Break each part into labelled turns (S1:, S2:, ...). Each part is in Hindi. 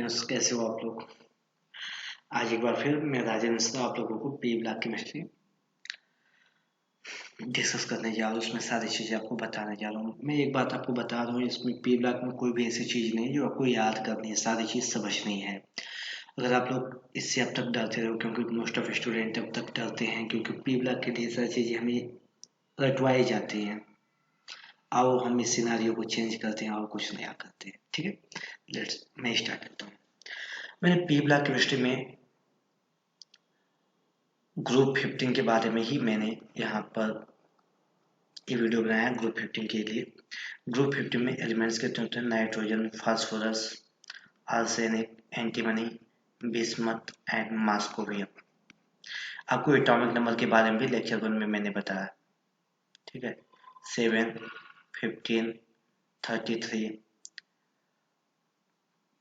S1: फ्रेंड्स, कैसे हो आप लोग। आज एक बार फिर मैं राजेंद्र मिश्रा आप लोगों को पी ब्लॉक केमिस्ट्री डिस्कस करने जा रहा हूँ। उसमें सारी चीज़ें आपको बताने जा रहा हूँ। मैं एक बात आपको बता रहा हूँ, इसमें पी ब्लॉक में कोई भी ऐसी चीज़ नहीं है जो आपको याद करनी है, सारी चीज़ समझनी है। अगर आप लोग इससे अब तक डरते रहो, क्योंकि मोस्ट ऑफ स्टूडेंट अब तक डरते हैं, क्योंकि पी ब्लॉक की ढेर सारी चीज़ें हमें रटवाई जाती हैं। आओ हम इस सिनारियो को चेंज करते हैं और कुछ नया करते हैं। ठीक है, मैं स्टार्ट करता हूँ। मैंने पी ब्लॉक केमिस्ट्री में ग्रुप 15 के बारे में ही मैंने यहाँ पर ये वीडियो बनाया। ग्रुप 15 के लिए ग्रुप 15 में एलिमेंट्स के होते हैं nitrogen, phosphorus, arsenic, antimony, bismuth and moscovium. आपको एटॉमिक नंबर के बारे में भी लेक्चर 1 में मैंने बताया। ठीक है, 7, 15, 33,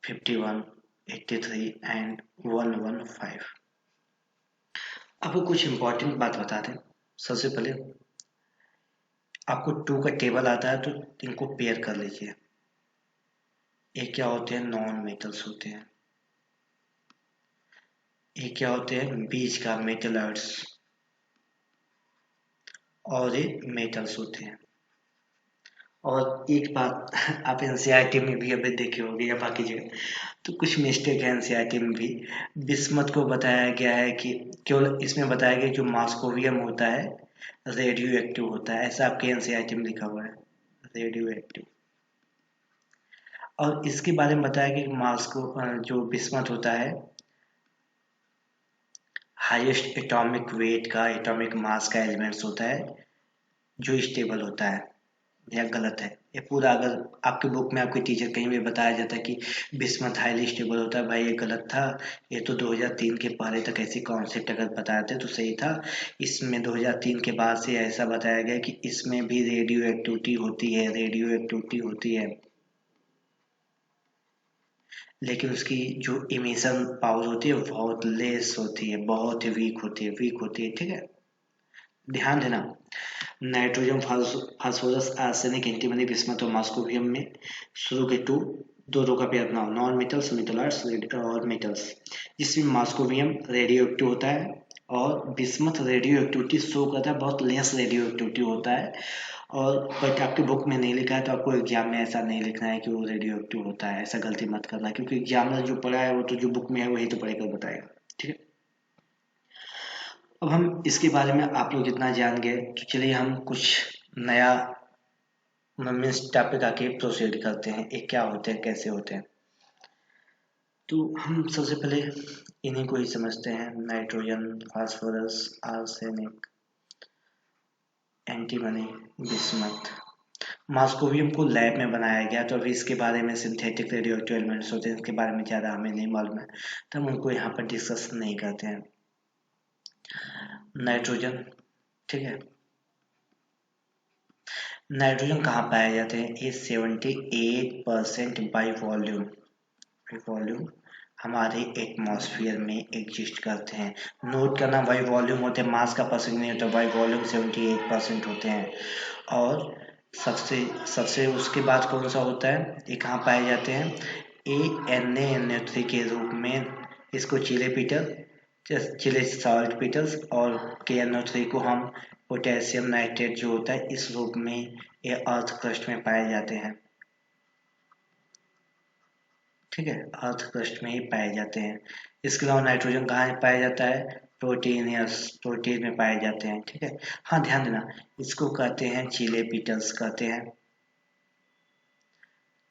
S1: 51, 83 एंड 115। आपको कुछ इंपॉर्टेंट बात बता दें। सबसे पहले आपको 2 का टेबल आता है, तो इनको पेयर कर लीजिए। ये क्या होते हैं? नॉन मेटल्स होते हैं। ये क्या होते हैं? बीच का मेटलॉइड्स। और ये मेटल्स होते हैं। और एक बात आप एनसीईआरटी में भी अभी देखे होंगे या बाकी जगह, तो कुछ मिस्टेक है एनसीईआरटी में भी। बिस्मथ को बताया गया है कि केवल इसमें बताया गया जो मास्कोवियम होता है रेडियो एक्टिव होता है, ऐसा आपके एनसीईआरटी में लिखा हुआ है, रेडियो एक्टिव। और इसके बारे में बताया गया कि मास्को जो बिस्मथ होता है हाईएस्ट एटॉमिक वेट का, एटॉमिक मास का एलिमेंट्स होता है जो स्टेबल होता है। यह गलत है। ये पूरा अगर आपकी बुक में आपके टीचर कहीं भी बताया जाता है कि बिस्मथ हाईली स्टेबल होता है, भाई ये गलत था। ये तो 2003 के पहले तक ऐसी कॉन्सेप्ट अगर बताए थे तो सही था। इसमें 2003 के बाद से ऐसा बताया गया कि इसमें भी रेडियो एक्टिविटी होती है, रेडियो एक्टिविटी होती है, लेकिन उसकी जो इमिशन पावर होती है बहुत लेस होती है, बहुत वीक होती है, वीक होती है। ठीक है, ध्यान देना। Nitrogen, phosphorus, arsenic, antimony, bismuth और मास्कोवियम में शुरू के दो रो का पेयर बनाओ, नॉन मेटल्स, मेटलॉइड्स और मेटल्स, जिसमें मास्कोवियम रेडियो एक्टिव होता है और बिस्मथ रेडियो एक्टिविटी शो करता है, बहुत लेस रेडियो एक्टिविटी होता है। और बट आपकी बुक में नहीं लिखा है, तो आपको एग्जाम में ऐसा नहीं लिखना है कि वो रेडियो एक्टिव होता है, ऐसा गलती मत करना, क्योंकि एग्जामिनर जो पढ़ा है वो तो जो बुक में है वही तो पढ़ेगा बताएगा। ठीक है, अब हम इसके बारे में आप लोग जितना जान गए, तो चलिए हम कुछ नया मीन्स टॉपिक आके प्रोसीड करते हैं। ये क्या होते हैं, कैसे होते हैं। तो हम सबसे पहले इन्हीं को ही समझते हैं। Nitrogen, phosphorus, arsenic, antimony, bismuth. Moscovium को लैब में बनाया गया, तो अभी इसके बारे में सिंथेटिक रेडियोएक्टिव एलिमेंट्स होते हैं, इसके बारे में ज़्यादा हमें नहीं मालूम है, तो हम उनको यहाँ पर डिस्कस नहीं करते हैं। नाइट्रोजन, ठीक है, नाइट्रोजन कहाँ पाए जाते हैं? ये 78% बाई वॉल्यूम हमारे एटमॉस्फेयर में एग्जिस्ट करते हैं। नोट करना, बाई वॉल्यूम होते हैं, मास का परसेंट नहीं होता, बाई वॉल्यूम 78% होते हैं। और सबसे सबसे उसके बाद कौन सा होता है? ये कहाँ पाए जाते हैं? ANaNO3 के रूप में। इसको चिले सॉल्ट पीटल्स और KNO3 को हम पोटेशियम नाइट्रेट जो होता है इस रूप में ये अर्थ क्रस्ट में पाए जाते हैं। ठीक है, अर्थ क्रस्ट में ही पाए जाते हैं। इसके अलावा नाइट्रोजन कहाँ पाया जाता है? प्रोटीन में पाए जाते हैं। ठीक है, हाँ ध्यान देना, इसको कहते हैं चिले पीटल्स कहते हैं,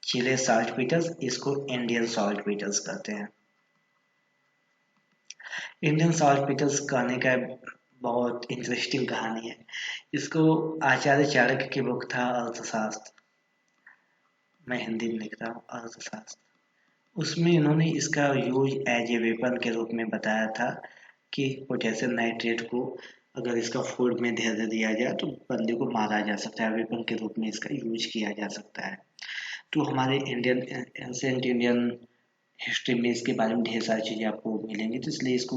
S1: चिले सॉल्ट पीटल्स, इसको इंडियन सॉल्ट पीटल्स कहते हैं। इंडियन सॉल्ट पीटल्स कहने का बहुत इंटरेस्टिंग कहानी है। इसको आचार्य चाणक्य की बुक था अर्थशास्त्र, मैं हिंदी में लिख रहा हूँ अर्थशास्त्र, उसमें इन्होंने इसका यूज एज ए वेपन के रूप में बताया था कि पोटेशियम नाइट्रेट को अगर इसका फूड में धर दिया जाए तो बंदे को मारा जा सकता है, वेपन के रूप में इसका यूज किया जा सकता है। तो हमारे इंडियन एंशिएंट इंडियन हिस्ट्री में इसके बारे में ढेर सारी चीज़ें आपको मिलेंगी, तो इसलिए इसको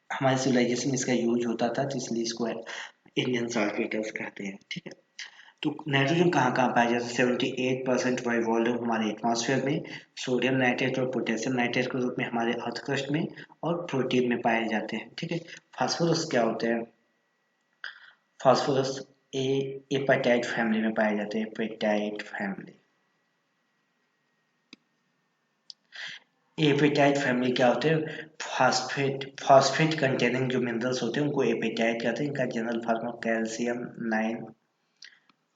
S1: हमारे सिविलाइजेशन में इसका यूज होता था, तो इसलिए इसको इंडियन सॉल्ट पीटल्स कहते हैं। ठीक है, तो नाइट्रोजन कहाँ कहाँ पाया जाता है? 78% बाई वॉल्यूम हमारे एटमॉस्फेयर में, सोडियम नाइट्रेट और पोटेशियम नाइट्रेट के रूप में हमारे अर्थ क्रस्ट में, और प्रोटीन में पाए जाते हैं। ठीक है। फास्फोरस क्या होते हैं? फास्फोरस एपेटाइट फैमिली में पाए जाते हैं, एपेटाइट फैमिली। एपेटाइट फैमिली क्या होते हैं? फॉस्फेट कंटेनिंग जो मिनरल्स होते हैं उनको एपेटाइट कहते हैं। इनका general form calcium 9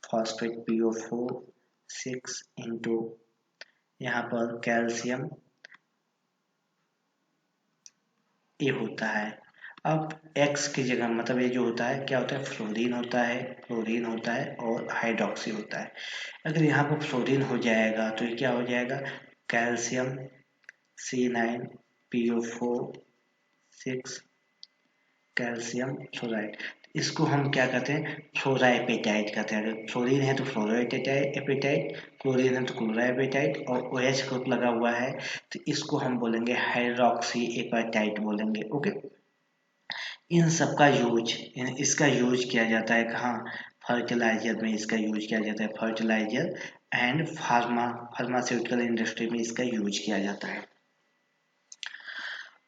S1: phosphate PO4 6 into, यहाँ पर कैल्शियम ए होता है। अब X की जगह मतलब ये जो होता है क्या होता है? फ्लोरीन होता है, फ्लोरीन होता है और हाइड्रोक्सी होता है। अगर यहाँ पर फ्लोरीन हो जाएगा तो ये क्या हो जाएगा? Calcium C9 PO4 6 calcium fluoride. इसको हम क्या कहते हैं? फ्लोराएपेटाइट कहते हैं। अगर फ्लोरीन है तो फ्लोराएपेटाइट, क्लोरीन है तो क्लोराएपेटाइट, और OH ग्रुप लगा हुआ है तो इसको हम बोलेंगे हाइड्रोक्सी एपेटाइट बोलेंगे। ओके। इन सब का यूज, इसका यूज किया जाता है कहाँ? फर्टिलाइजर में इसका यूज किया जाता है। फर्टिलाइजर एंड फार्मास्यूटिकल इंडस्ट्री में इसका यूज किया जाता है।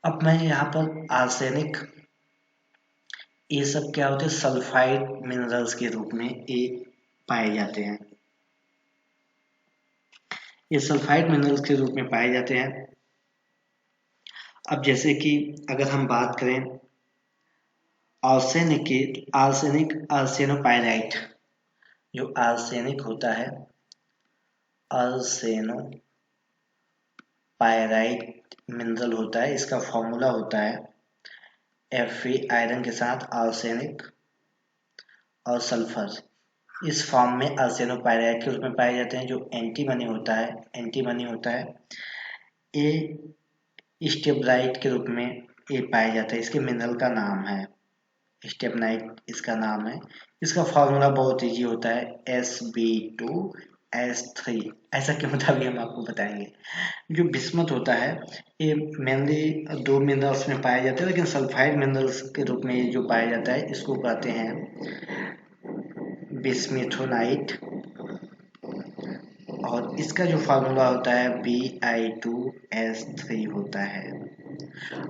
S1: अब मैं यहाँ पर आर्सेनिक, ये सब क्या होते हैं? सल्फाइड मिनरल्स के रूप में ये पाए जाते हैं। ये सल्फाइड मिनरल्स के रूप में पाए जाते हैं। अब जैसे कि अगर हम बात करें आर्सेनिक की, आर्सेनिक आर्सेनोपाइराइट, जो आर्सेनिक होता है, आर्सेनोपाइराइट मिनरल होता है, इसका फॉर्मूला होता है Fe आयरन के साथ आर्सेनिक और सल्फर। इस फॉर्म में आर्सेनोपाइराइट के रूप में पाए जाते हैं। जो एंटीमनी होता है, ये स्टेबलाइट के रूप में ये पाया जाता है। इसके मिनरल का नाम है स्टेबनाइट, इसका नाम है। इसका फॉर्मूला बहुत इजी होता है Sb2S3। ऐसा क्यों होता है हम आपको बताएंगे। जो बिस्मथ होता है ये मेनली 2 मिनरल्स में पाया जाता है, लेकिन सल्फाइड मिनरल्स के रूप में ये जो पाया जाता है इसको कहते हैं बिस्मिथोनाइट, और इसका जो फार्मूला होता है Bi2S3 होता है।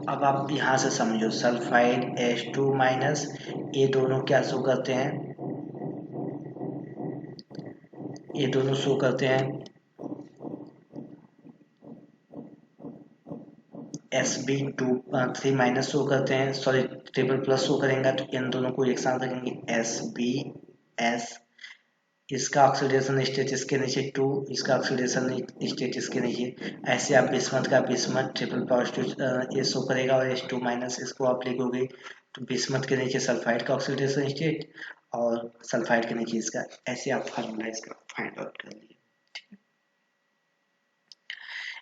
S1: अब आप यहाँ से समझो सल्फाइड H2 माइनस, ये दोनों क्या शो करते हैं? ये दोनों शो करते हैं Sb3 माइनस शो करते हैं, सॉरी ट्रिपल प्लस शो करेंगे, तो इन दोनों को एक साथ रखेंगे SBS। इसका ऑक्सीडेशन स्टेट इसके नीचे 2, इसका ऑक्सीडेशन स्टेट इसके नीचे। ऐसे आप बिस्मथ का बिस्मथ ट्रिपल पॉजिटिव ये शो करेगा, और H2 माइनस इसको आप लिखोगे तो बिस्मथ के नीचे सल्फाइड का ऑक्सीडेशन स्टेट और सल्फाइड के नीचे इसका। ऐसे आप फार्मूला इसका फाइंड आउट कर लिए।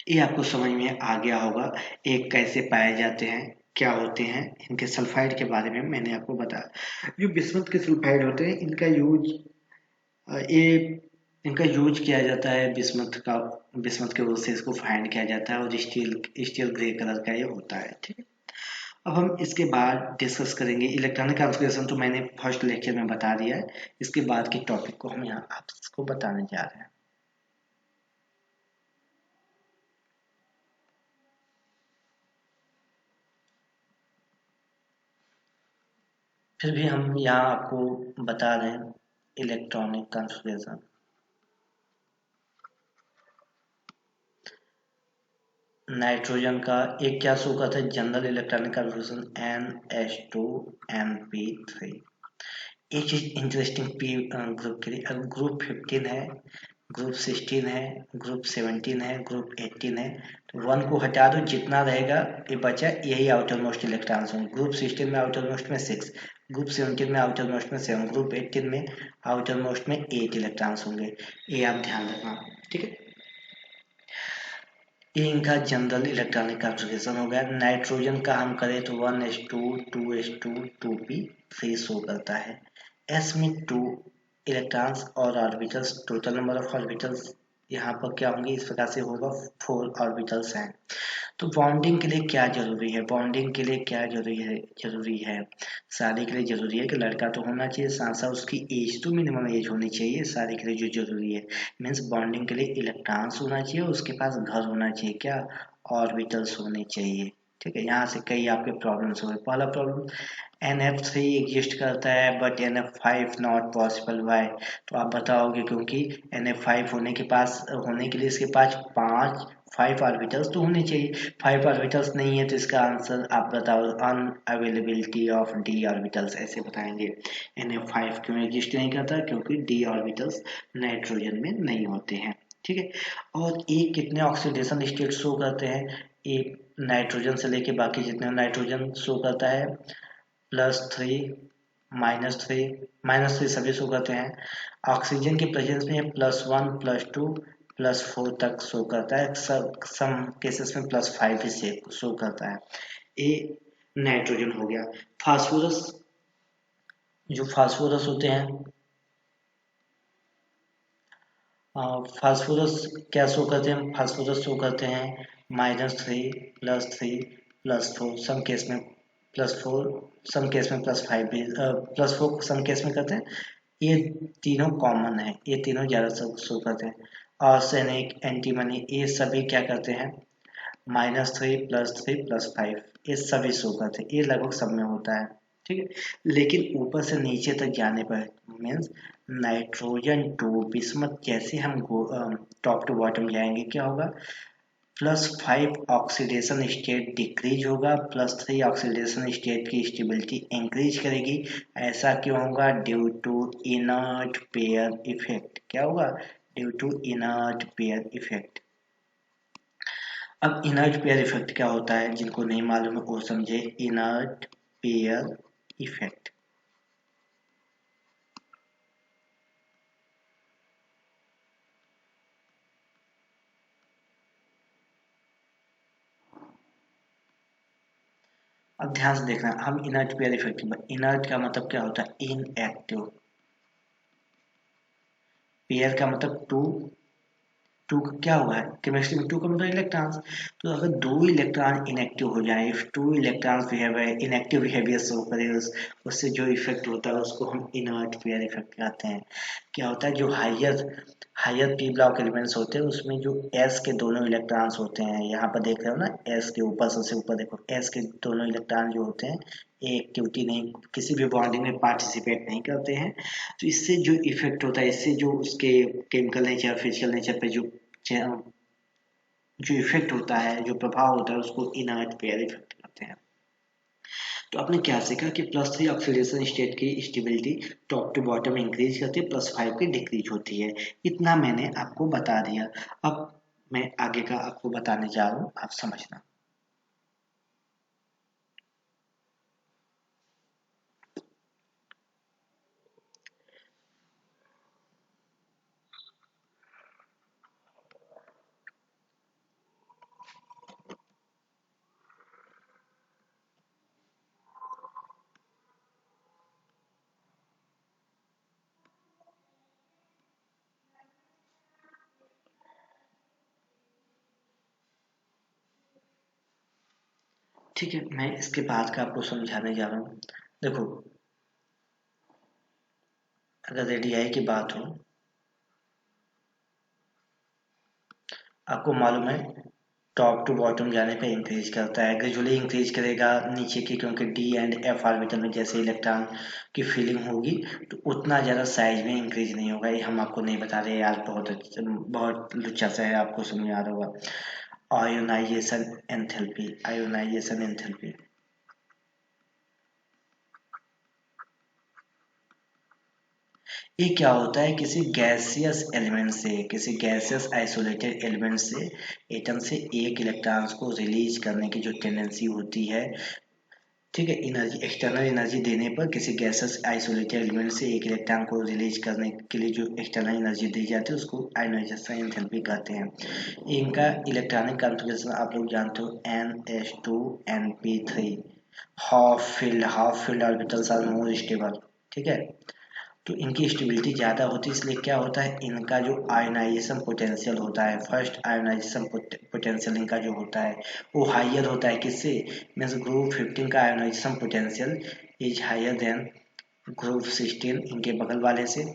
S1: ये आपको समझ में आ गया होगा एक कैसे पाए जाते हैं, क्या होते हैं। इनके सल्फाइड के बारे में मैंने आपको बताया। जो बिस्मथ के सल्फाइड होते हैं इनका यूज, ये इनका यूज किया जाता है बिस्मथ के रूप से इसको फाइंड किया जाता है, और स्टील ग्रे कलर का ये होता है। ठीक है। अब हम इसके बाद डिस्कस करेंगे इलेक्ट्रॉनिक कॉन्फ़िगरेशन। तो मैंने फर्स्ट लेक्चर में बता दिया है, इसके बाद के टॉपिक को हम यहाँ आपको बताने जा रहे हैं। फिर भी हम यहाँ आपको बता रहे हैं इलेक्ट्रॉनिक कॉन्फ़िगरेशन। नाइट्रोजन का एक क्या शो करता है? General electronic configuration NH2NP3। एक चीज इंटरेस्टिंग ग्रुप के लिए, अगर ग्रुप 15 है, ग्रुप 16 है, ग्रुप 17 है, ग्रुप 18 है, तो 1 को हटा दो, जितना रहेगा ये बचा यही आउटर मोस्ट इलेक्ट्रॉन्स होंगे। ग्रुप 16 में आउटर मोस्ट में 6, ग्रुप 17 में आउटर मोस्ट में 7, ग्रुप 18 में आउटर मोस्ट में 8 इलेक्ट्रॉन्स होंगे। ये आप ध्यान रखना। ठीक है। ये इनका जनरल इलेक्ट्रॉनिक कॉन्फ़िगरेशन हो गया। नाइट्रोजन का हम करें तो 1s2 2s2 2p3 शो करता है। S में 2 इलेक्ट्रॉन्स और orbitals, total number of orbitals यहाँ पर क्या होंगे, इस प्रकार से होगा 4 ऑर्बिटल्स हैं। तो बॉन्डिंग के लिए क्या जरूरी है, बॉन्डिंग के लिए क्या जरूरी है, शादी के लिए जरूरी है कि लड़का तो होना चाहिए, साथ साथ उसकी एज तो मिनिमम एज होनी चाहिए शादी के लिए जो जरूरी है। मीन्स बॉन्डिंग के लिए इलेक्ट्रॉन्स होना चाहिए, उसके पास घर होना चाहिए, क्या, ऑर्बिटल्स होने चाहिए। ठीक है, यहाँ से कई आपके प्रॉब्लम्स हुए। पहला प्रॉब्लम, NF3 एग्जिस्ट करता है but NF5 not possible, Y. तो आप बताओगे क्योंकि NF5 होने के लिए इसके पास 5 ऑर्बिटल्स तो होने चाहिए, 5 ऑर्बिटल्स नहीं है, तो इसका आंसर आप बताओ, अनअवेलेबिलिटी ऑफ डी ऑर्बिटल्स, ऐसे बताएंगे। NF5 क्यों एग्जिस्ट नहीं करता, क्योंकि डी ऑर्बिटल्स नाइट्रोजन में नहीं होते हैं। ठीक है, और ये कितने ऑक्सीडेशन स्टेट शो करते हैं, एक नाइट्रोजन से लेके बाकी जितने, नाइट्रोजन शो करता है +3, -3, -3 सभी शो करते हैं। ऑक्सीजन के प्रेजेंस में +1, +2, +4 तक शो करता है, सम केसेस में +5 भी से शो करता है। ये नाइट्रोजन हो गया। फास्फोरस, जो फास्फोरस होते हैं, फास्फोरस क्या शो करते हैं, फास्फोरस शो करते हैं -3, +3, +4, सम केस में +4, सम केस में +5 भी, +4 सम केस में करते हैं। ये तीनों कॉमन है, ये तीनों ज़्यादा शो करते हैं। आर्सेनिक, एंटीमनी, ये सभी क्या करते हैं, -3, +3, +5, ये सभी शो करते हैं, ये लगभग सब में होता है। ठीक है, लेकिन ऊपर से नीचे तक जाने पर मीन्स नाइट्रोजन 2 बिस्मथ, जैसे हम टॉप टू बॉटम जाएंगे क्या होगा, +5 ऑक्सीडेशन स्टेट डिक्रीज होगा, +3 ऑक्सीडेशन स्टेट की स्टेबिलिटी इंक्रीज करेगी। ऐसा क्यों होगा, due to inert pair effect. क्या होगा, due to inert pair effect. अब इनर्ट पेयर इफेक्ट क्या होता है, जिनको नहीं मालूम है वो समझे। इनर्ट पेयर इफेक्ट, अब ध्यान से देखना, हम इनर्ट पेयर इफेक्ट, इनर्ट का मतलब क्या होता है, इनएक्टिव, पेयर का मतलब टू, टू क्या हुआ है केमिस्ट्री में, टू का मतलब इलेक्ट्रॉन्स। तो अगर दो इलेक्ट्रॉन इनएक्टिव हो जाए, if two electrons behaviour inactive behaviour show करे, उससे जो इफेक्ट होता है उसको हम इनर्ट पेयर इफेक्ट कहते हैं। क्या होता है, जो higher higher P block elements होते हैं उसमें जो एस के दोनों इलेक्ट्रॉन्स होते हैं, यहाँ पर देख रहे हो ना, एस के ऊपर, सबसे ऊपर देखो, एस के दोनों इलेक्ट्रॉन जो होते हैं, ये एक्टिविटी नहीं, किसी भी बॉन्डिंग में पार्टिसिपेट नहीं करते हैं। तो इससे जो इफेक्ट होता है, इससे जो उसके केमिकल नेचर, फिजिकल नेचर पे जो इफेक्ट होता है, जो प्रभाव होता है, उसको इनर्ट पेयर इफेक्ट कहते हैं। तो आपने क्या सीखा कि +3 ऑक्सीडेशन स्टेट की stability top to bottom increase करती है, +5 की डिक्रीज होती है। इतना मैंने आपको बता दिया। अब मैं आगे का आपको बताने जा रहा हूँ, आप समझना। ठीक है, मैं इसके बाद का आपको समझाने जा रहा हूँ। देखो, अगर रेडियाई की बात हो, आपको मालूम है टॉप टू बॉटम जाने पे इंक्रीज करता है, ग्रेजुअली इंक्रीज करेगा नीचे की, क्योंकि डी एंड एफ ऑर्बिटल में जैसे इलेक्ट्रॉन की फीलिंग होगी तो उतना ज़्यादा साइज में इंक्रीज नहीं होगा। ये हम आपको नहीं बता रहे यार, बहुत लुच्चा सा है, आपको समझ आ रहा होगा। आयोनाइजेशन एंथैल्पी, ये क्या होता है, किसी गैसियस आइसोलेटेड एलिमेंट से, एटम से एक इलेक्ट्रॉन्स को रिलीज करने की जो टेंडेंसी होती है, ठीक है, एनर्जी, एक्सटर्नल एनर्जी देने पर किसी गैसेस आइसोलेटेड एलिमेंट से एक इलेक्ट्रॉन को रिलीज करने के लिए जो एक्सटर्नल एनर्जी दी जाती है उसको आयोनाइजेशन एंथैल्पी कहते हैं। इनका इलेक्ट्रॉनिक कॉन्फ़िगरेशन आप लोग जानते हो, NH2 NP3, half filled orbitals are more stable. ठीक है, तो इनकी स्टेबिलिटी ज़्यादा होती है, इसलिए क्या होता है, इनका जो आयोनाइजेशन पोटेंशियल होता है, फर्स्ट आयोनाइजेशन पोटेंशियल इनका जो होता है वो हाइयर होता है किससे, मीन्स ग्रुप 15 का ionisation potential is higher than group 16 इनके बगल वाले से,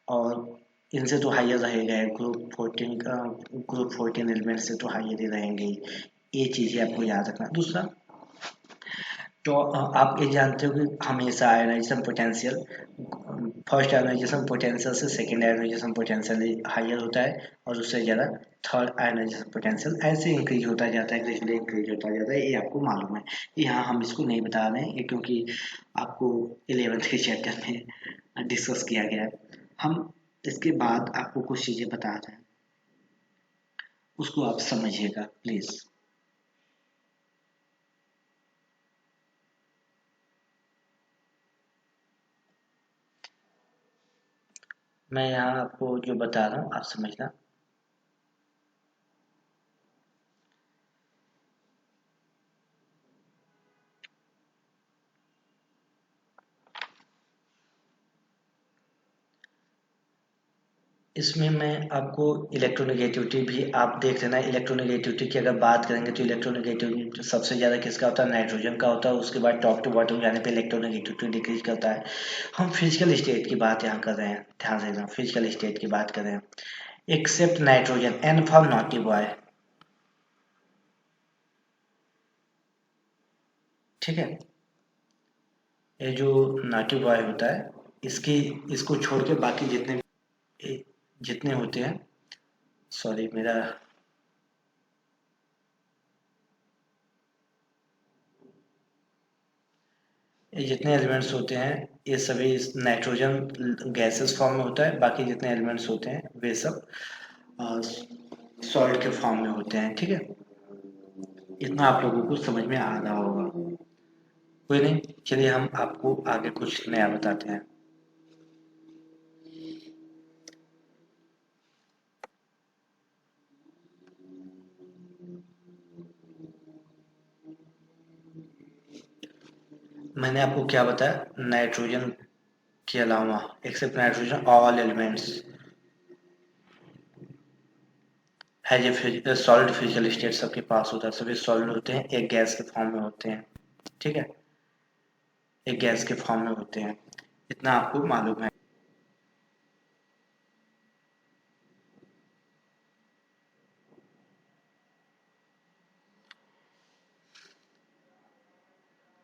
S1: और इनसे तो हाइयर रहेगा, ग्रुप 14 का, ग्रुप 14 एलिमेंट से तो हाइयर ही रहेंगे ही। ये चीज़ें आपको याद रखना। दूसरा, तो आप ये जानते हो कि हमेशा ionization potential first ionization potential से सेकेंड आयोनाइजेशन पोटेंशियल हाइयर होता है, और उससे ज़्यादा थर्ड आयोनाइजेशन पोटेंशियल ऐसे इंक्रीज होता जाता है, ग्रेजुअली इंक्रीज होता जाता है। ये आपको मालूम है, यहाँ हम इसको नहीं बता रहे हैं, ये क्योंकि आपको 11th के चैप्टर में डिस्कस किया गया है। हम इसके बाद आपको कुछ चीज़ें बता रहे हैं, उसको आप समझिएगा प्लीज़। मैं यहाँ आपको जो बता रहा हूँ आप समझना। इसमें मैं आपको इलेक्ट्रोनेगेटिविटी भी आप देख लेना। इलेक्ट्रोनेगेटिविटी की अगर बात करेंगे तो इलेक्ट्रोनेगेटिविटी सबसे ज़्यादा किसका होता है, नाइट्रोजन का होता है। उसके बाद टॉप टू बॉटम जाने पे इलेक्ट्रोनेगेटिविटी डिक्रीज करता है। हम फिजिकल स्टेट की बात यहाँ कर रहे हैं, ध्यान से फिजिकल स्टेट की बात कर रहे हैं। Except nitrogen, N for naughty boy, ठीक है। ये जो नॉटी बॉय होता है, इसकी इसको छोड़ के बाकी जितने होते हैं, सॉरी मेरा, ये जितने एलिमेंट्स होते हैं ये सभी नाइट्रोजन गैसेस फॉर्म में होता है, बाकी जितने एलिमेंट्स होते हैं वे सब सॉल्ट के फॉर्म में होते हैं, ठीक है। इतना आप लोगों को समझ में आ रहा होगा। कोई नहीं, चलिए हम आपको आगे कुछ नया बताते हैं। मैंने आपको क्या बताया, नाइट्रोजन के अलावा except nitrogen all elements has a solid physical state, सबके पास होता है, सभी सॉलिड होते हैं, एक गैस के फॉर्म में होते हैं, ठीक है, एक गैस के फॉर्म में होते हैं, इतना आपको मालूम है।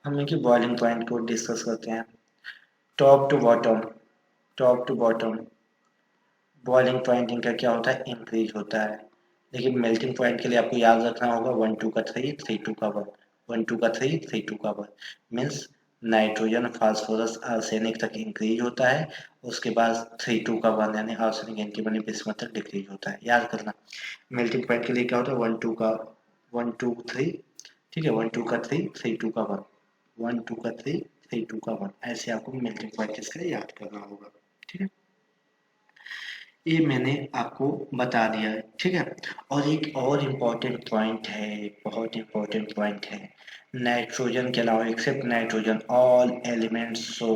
S1: हम इनकी बॉइलिंग पॉइंट को डिस्कस करते हैं। Top to bottom, top to bottom boiling point इनका क्या होता है, इंक्रीज होता है। लेकिन मेल्टिंग पॉइंट के लिए आपको याद रखना होगा 1 2 का 3 3 2 का 1, 1 2 का 3 3 2 का 1, मीन्स नाइट्रोजन फास्फोरस आर्सेनिक तक इंक्रीज होता है, उसके बाद 3 2 का 1 यानी आर्सेनिक एंटीमनी बिस्मथ तक डिक्रीज होता है, याद करना। मेल्टिंग पॉइंट के लिए क्या होता है, 1 2 का 1 2 3, ठीक है, 1 2 का 3 3 2 का 1, 1 2 का 3 3 2 का 1, ऐसे आपको मेल्टिंग पॉइंट इसका याद करना होगा, ठीक है। ये मैंने आपको बता दिया है, ठीक है। और एक और इम्पोर्टेंट पॉइंट है, बहुत इम्पोर्टेंट पॉइंट है, नाइट्रोजन के अलावा except nitrogen all elements show,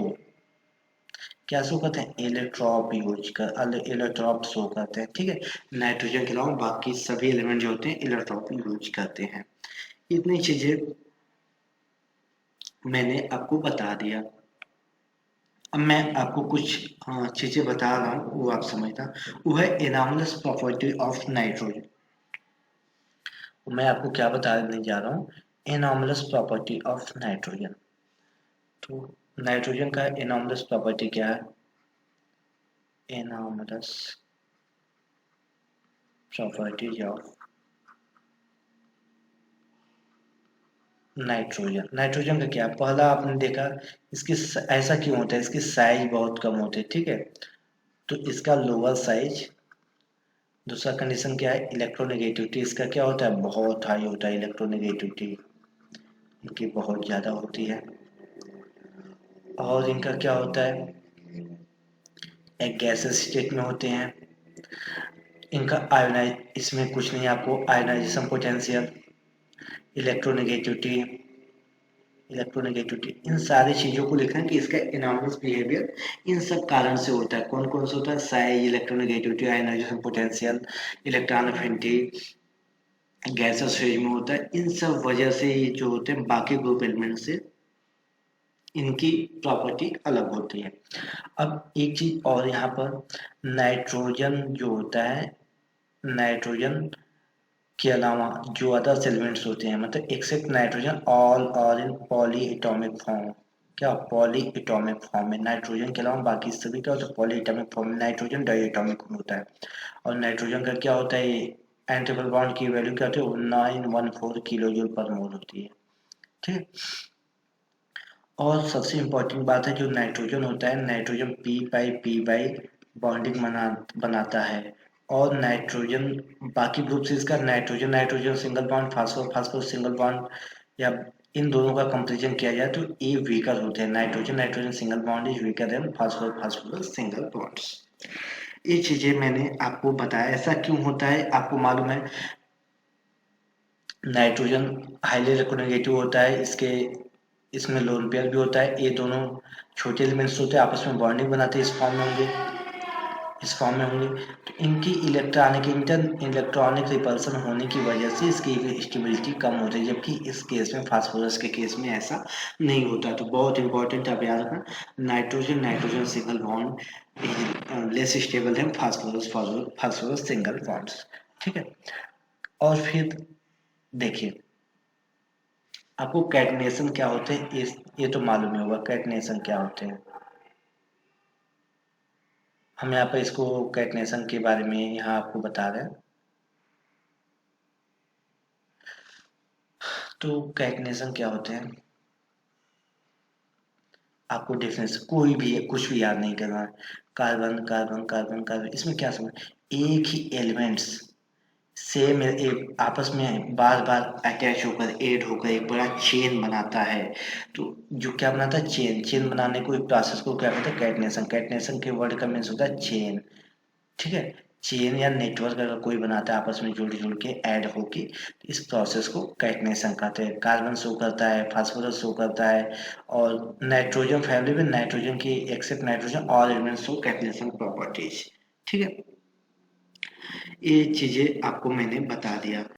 S1: क्या शो करते हैं, इलेक्ट्रॉप यूज कर, इलेक्ट्रॉप शो करते हैं, ठीक है। नाइट्रोजन के अलावा बाकी सभी एलिमेंट जो होते हैं इलेक्ट्रॉप यूज करते हैं। इतनी चीजें मैंने आपको बता दिया। अब मैं आपको कुछ चीजें बता रहा हूँ, वो आप समझना। वो है एनॉमलस प्रॉपर्टी ऑफ नाइट्रोजन। मैं आपको क्या बताने जा रहा हूँ, एनॉमलस प्रॉपर्टी ऑफ नाइट्रोजन। तो नाइट्रोजन का एनॉमलस प्रॉपर्टी क्या है, anomalous properties of nitrogen. Nitrogen का क्या, पहला आपने देखा इसकी ऐसा क्यों होता है, इसकी साइज बहुत कम होती है, ठीक है, तो इसका लोअर साइज। दूसरा कंडीशन क्या है, इलेक्ट्रोनेगेटिविटी इसका क्या होता है, बहुत हाई होता है, इलेक्ट्रोनेगेटिविटी इनकी बहुत ज़्यादा होती है। और इनका क्या होता है, एक गैसेस स्टेट में होते हैं। इनका आयोनाइज, इसमें कुछ नहीं, आपको आयोनाइजेशन पोटेंशियल, इलेक्ट्रोनेगेटिविटी, इलेक्ट्रोनेगेटिविटी, इन सारी चीजों को लिखना कि इसका एनॉर्मस बिहेवियर इन सब कारण से होता है। कौन कौन से होता है? Size, electronegativity, ionisation potential, electron affinity, gases phase में होता है। इन सब वजह से ये जो होते हैं बाकी ग्रुप एलिमेंट से इनकी प्रॉपर्टी अलग होती है। अब एक चीज और यहाँ पर, नाइट्रोजन जो होता है, नाइट्रोजन के अलावा जो अदर एलिमेंट्स होते हैं, मतलब एक्सेप्ट नाइट्रोजन ऑल और इन पॉली एटॉमिक फॉर्म। क्या? पॉली एटॉमिक फॉर्म में। नाइट्रोजन के अलावा बाकी सभी क्या होता है? पॉली एटॉमिक फॉर्म में। नाइट्रोजन डाई एटॉमिक होता है, और नाइट्रोजन का क्या होता है? एंटी बॉन्ड की वैल्यू क्या होती है? 914 किलो जूल पर मोल होती है। ठीक है। और सबसे इम्पोर्टेंट बात है, जो नाइट्रोजन होता है, नाइट्रोजन पी बाई बॉन्डिंग बनाता है। और नाइट्रोजन बाकी ग्रुप से इसका nitrogen nitrogen single bond, phosphorus phosphorus single bond, या इन दोनों का कंपेरिजन किया जाए तो ये वीकर होते हैं। Nitrogen nitrogen single bond is weaker then phosphorus phosphorus single bonds. ये चीजें मैंने आपको बताया। ऐसा क्यों होता है? आपको मालूम है नाइट्रोजन हाईली इलेक्ट्रोनेगेटिव होता है, इसमें लोन पेयर भी होता है। ये दोनों छोटे एलिमेंट्स होते हैं, आपस में बॉन्डिंग बनाते हैं, इस फॉर्म में होंगे। तो इनकी इलेक्ट्रॉनिक रिपल्सन होने की वजह से इसकी स्टेबिलिटी कम होती है, जबकि इस केस में, फास्फोरस के केस में ऐसा नहीं होता। तो बहुत इंपॉर्टेंट आप याद रखना, nitrogen nitrogen single bond less stable है फास्फोरस फास्फोरस सिंगल बॉन्ड्स। ठीक है। और फिर देखिए, आपको कैटनेशन क्या होते हैं ये तो मालूम ही होगा। कैटनेशन क्या होते हैं? हम यहाँ पर इसको कैटनेशन के बारे में यहाँ आपको बता रहे हैं। तो कैटनेशन क्या होते हैं, आपको डेफिनेशन कोई भी कुछ भी याद नहीं करना है। कार्बन कार्बन कार्बन कार्बन, इसमें क्या समझ, एक ही एलिमेंट्स सेम आपस में बार बार अटैच होकर ऐड होकर एक बड़ा चेन बनाता है। तो जो क्या बनाता है? चेन बनाने को, एक प्रोसेस को क्या कहते हैं? कैटनेशन। कैटनेशन के वर्ड का मीन्स होता है चेन। ठीक है। चेन या नेटवर्क अगर कोई बनाता है आपस में जुड़ जुड़ के ऐड होके, तो इस प्रोसेस को कैटनेशन कहते हैं। कार्बन शो करता है, फास्फोरस शो करता है, और नाइट्रोजन फैमिली में नाइट्रोजन की except nitrogen all elements show catenation properties. ठीक है। ये चीजें आपको मैंने बता दिया।